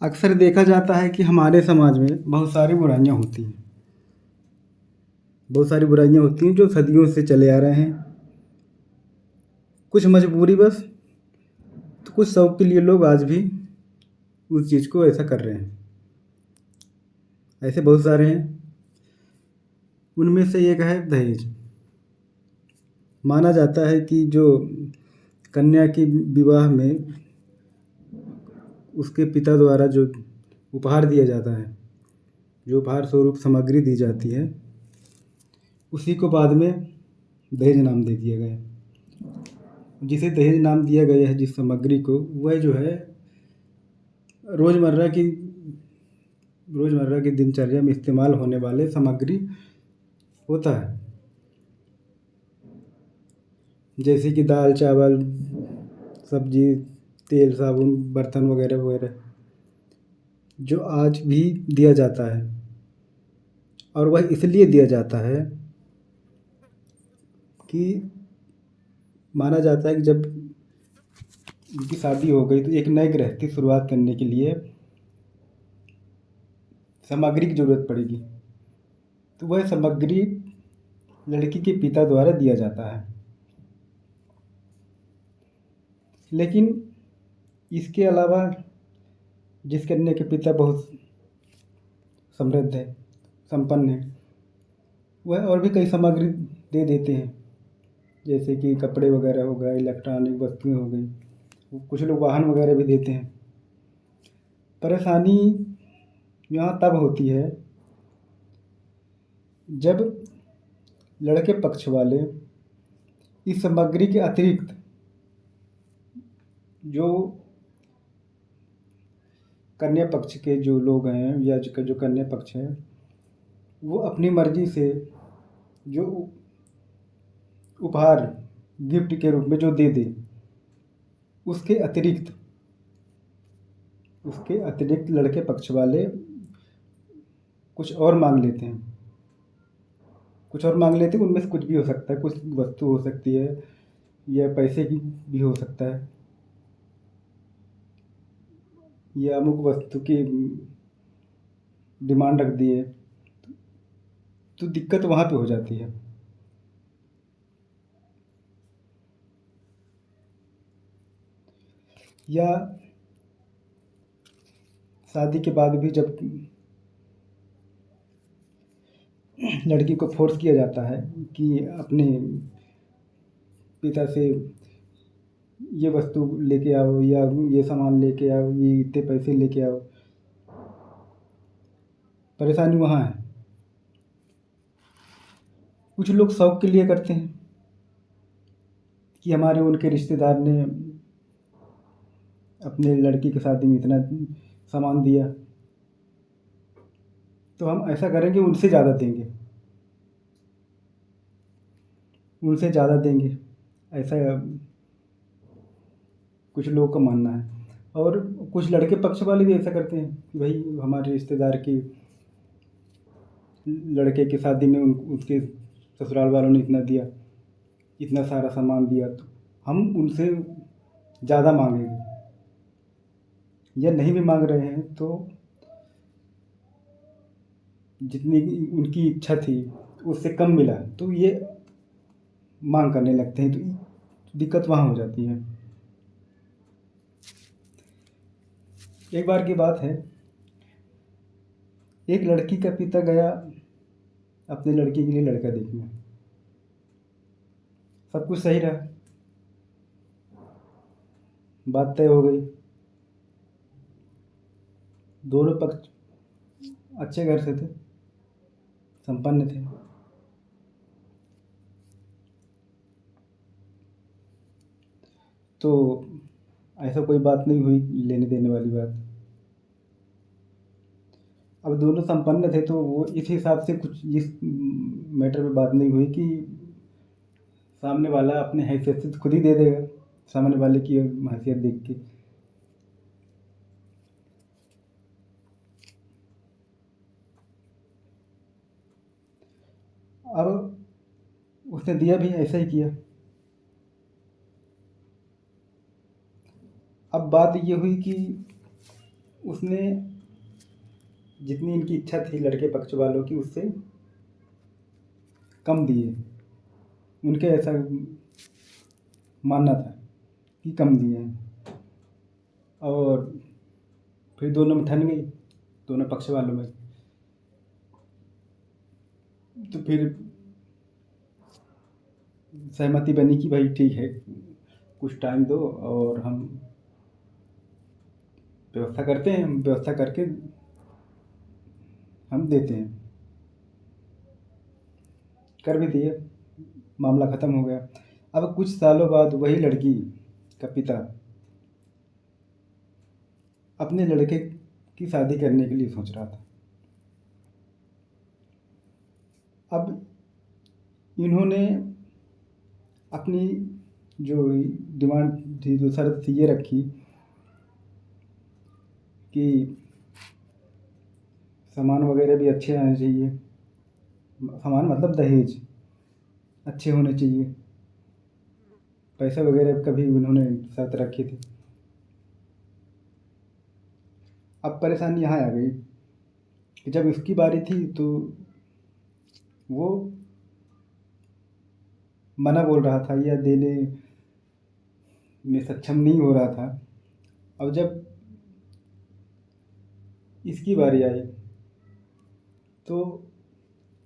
अक्सर देखा जाता है कि हमारे समाज में बहुत सारी बुराइयां होती हैं जो सदियों से चले आ रहे हैं। कुछ मजबूरी बस, तो कुछ शौक के लिए लोग आज भी उस चीज़ को ऐसा कर रहे हैं। ऐसे बहुत सारे हैं। उनमें से एक है दहेज। माना जाता है कि जो कन्या की विवाह में उसके पिता द्वारा जो उपहार दिया जाता है, जो उपहार स्वरूप सामग्री दी जाती है, उसी को बाद में दहेज नाम दे दिया गया। जिसे दहेज नाम दिया गया है जिस सामग्री को, वह जो है रोज़मर्रा की रोज़मर्रा की दिनचर्या में इस्तेमाल होने वाले सामग्री होता है। जैसे कि दाल चावल, सब्जी, तेल साबुन, बर्तन वगैरह वगैरह, जो आज भी दिया जाता है। और वह इसलिए दिया जाता है कि माना जाता है कि जब उनकी शादी हो गई तो एक नए गृहस्थी शुरुआत करने के लिए सामग्री की ज़रूरत पड़ेगी, तो वह सामग्री लड़की के पिता द्वारा दिया जाता है। लेकिन इसके अलावा जिस कन्या के पिता बहुत समृद्ध है, संपन्न है, वह और भी कई सामग्री दे देते हैं। जैसे कि कपड़े वगैरह हो गए, इलेक्ट्रॉनिक वस्तुएं हो गई, कुछ लोग वाहन वगैरह भी देते हैं। परेशानी यहाँ तब होती है जब लड़के पक्ष वाले इस सामग्री के अतिरिक्त जो कन्या पक्ष के जो लोग हैं या जो कन्या पक्ष है, वो अपनी मर्जी से जो उपहार गिफ्ट के रूप में जो दे दे, उसके अतिरिक्त लड़के पक्ष वाले कुछ और मांग लेते हैं। उनमें से कुछ भी हो सकता है, कुछ वस्तु हो सकती है या पैसे की भी हो सकता है, या अमुक वस्तु की डिमांड रख दी है, तो दिक्कत वहाँ पे हो जाती है। या शादी के बाद भी जब लड़की को फोर्स किया जाता है कि अपने पिता से ये वस्तु लेके आओ या ये सामान लेके आओ, ये इतने पैसे लेके आओ, परेशानी वहाँ है। कुछ लोग शौक के लिए करते हैं कि हमारे उनके रिश्तेदार ने अपने लड़की की शादी में इतना सामान दिया, तो हम ऐसा करेंगे उनसे ज़्यादा देंगे, ऐसा कुछ लोगों का मानना है। और कुछ लड़के पक्ष वाले भी ऐसा करते हैं कि भाई हमारे रिश्तेदार की लड़के की शादी में उसके ससुराल वालों ने इतना दिया, इतना सारा सामान दिया, तो हम उनसे ज़्यादा मांगेंगे। या नहीं भी मांग रहे हैं तो जितनी उनकी इच्छा थी उससे कम मिला तो ये मांग करने लगते हैं, तो दिक्कत वहाँ हो जाती है। एक बार की बात है, एक लड़की का पिता गया अपनी लड़की के लिए लड़का देखने। सब कुछ सही रहा, बात तय हो गई, दोनों पक्ष अच्छे घर से थे, संपन्न थे। तो ऐसा कोई बात नहीं हुई लेने देने वाली बात। अब दोनों संपन्न थे तो वो इस हिसाब से कुछ इस मैटर में बात नहीं हुई कि सामने वाला अपने हैसियत से खुद ही दे देगा, सामने वाले की हैसियत देख के। अब उसने दिया भी, ऐसा ही किया। अब बात ये हुई कि उसने जितनी इनकी इच्छा थी लड़के पक्ष वालों की उससे कम दिए। उनके ऐसा मानना था कि कम दिए हैं, और फिर दोनों में ठन गई, दोनों पक्ष वालों में। तो फिर सहमति बनी कि भाई ठीक है, कुछ टाइम दो और हम व्यवस्था करते हैं, हम व्यवस्था करके हम देते हैं। कर भी दिए, मामला ख़त्म हो गया। अब कुछ सालों बाद वही लड़की का पिता अपने लड़के की शादी करने के लिए सोच रहा था। अब इन्होंने अपनी जो डिमांड थी, जो शर्त थी, ये रखी कि सामान वगैरह भी अच्छे आने चाहिए। सामान मतलब दहेज अच्छे होने चाहिए। पैसे वगैरह का भी उन्होंने शर्त रखी थी। अब परेशानी यहाँ आ गई कि जब इसकी बारी थी तो वो मना बोल रहा था या देने में सक्षम नहीं हो रहा था। अब जब इसकी बारी आई तो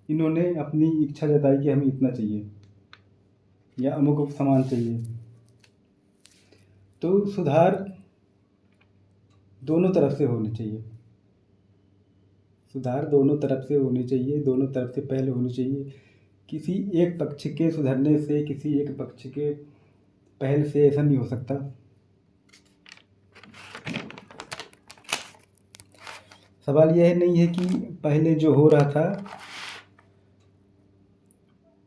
इन्होंने अपनी इच्छा जताई कि हमें इतना चाहिए या अमुक सामान चाहिए। तो सुधार दोनों तरफ से होनी चाहिए, सुधार दोनों तरफ से होनी चाहिए, दोनों तरफ से पहल होनी चाहिए। किसी एक पक्ष के सुधरने से, किसी एक पक्ष के पहल से ऐसा नहीं हो सकता। सवाल यह नहीं है कि पहले जो हो रहा था,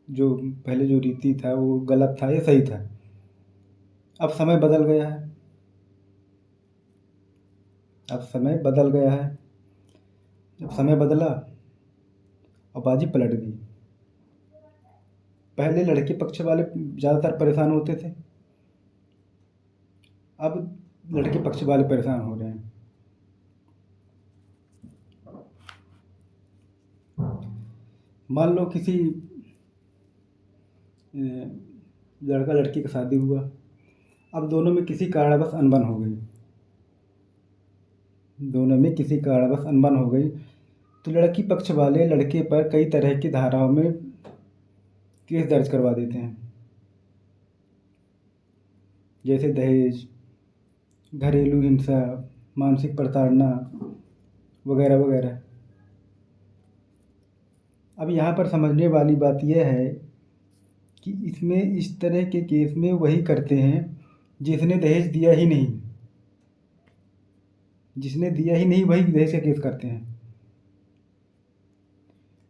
जो पहले जो रीति था वो गलत था या सही था। अब समय बदल गया है, अब समय बदल गया है। जब समय बदला और बाजी पलट गई। पहले लड़के पक्ष वाले ज़्यादातर परेशान होते थे, अब लड़के पक्ष वाले परेशान हो रहे हैं। मान लो किसी लड़का लड़की का शादी हुआ, अब दोनों में किसी कारणवश अनबन हो गई, दोनों में किसी कारणवश अनबन हो गई, तो लड़की पक्ष वाले लड़के पर कई तरह की धाराओं में केस दर्ज करवा देते हैं, जैसे दहेज, घरेलू हिंसा, मानसिक प्रताड़ना वगैरह वगैरह। अब यहाँ पर समझने वाली बात यह है कि इसमें, इस तरह के केस में वही करते हैं जिसने दहेज दिया ही नहीं, जिसने दिया ही नहीं वही दहेज का केस करते हैं।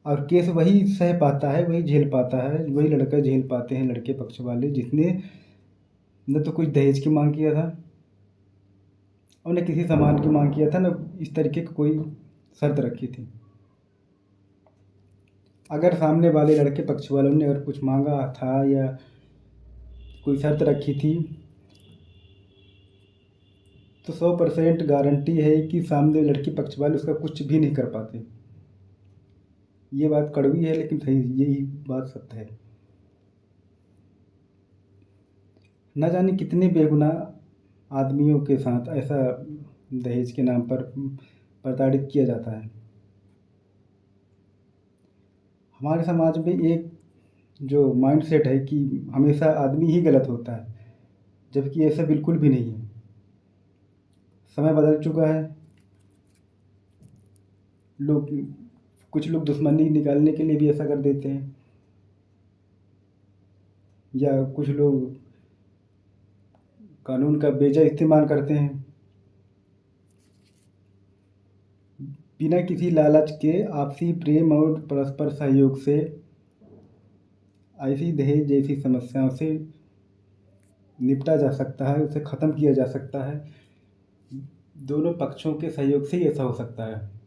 और केस वही सह पाता है, वही झेल पाता है, वही लड़का झेल पाते हैं लड़के पक्ष वाले, जिसने न तो कुछ दहेज की मांग किया था और न किसी सामान की मांग किया था, न इस तरीके की कोई शर्त रखी थी। अगर सामने वाले लड़के पक्ष वालों ने अगर कुछ मांगा था या कोई शर्त रखी थी तो 100% गारंटी है कि सामने लड़की पक्ष वाले उसका कुछ भी नहीं कर पाते। ये बात कड़वी है लेकिन सही, यही बात सत्य है। न जाने कितने बेगुनाह आदमियों के साथ ऐसा दहेज के नाम पर प्रताड़ित किया जाता है। हमारे समाज में एक जो माइंडसेट है कि हमेशा आदमी ही गलत होता है, जबकि ऐसा बिल्कुल भी नहीं है। समय बदल चुका है। लोग, कुछ लोग दुश्मनी निकालने के लिए भी ऐसा कर देते हैं, या कुछ लोग कानून का बेजा इस्तेमाल करते हैं। बिना किसी लालच के आपसी प्रेम और परस्पर सहयोग से ऐसी दहेज जैसी समस्याओं से निपटा जा सकता है, उसे ख़त्म किया जा सकता है। दोनों पक्षों के सहयोग से ही ऐसा हो सकता है।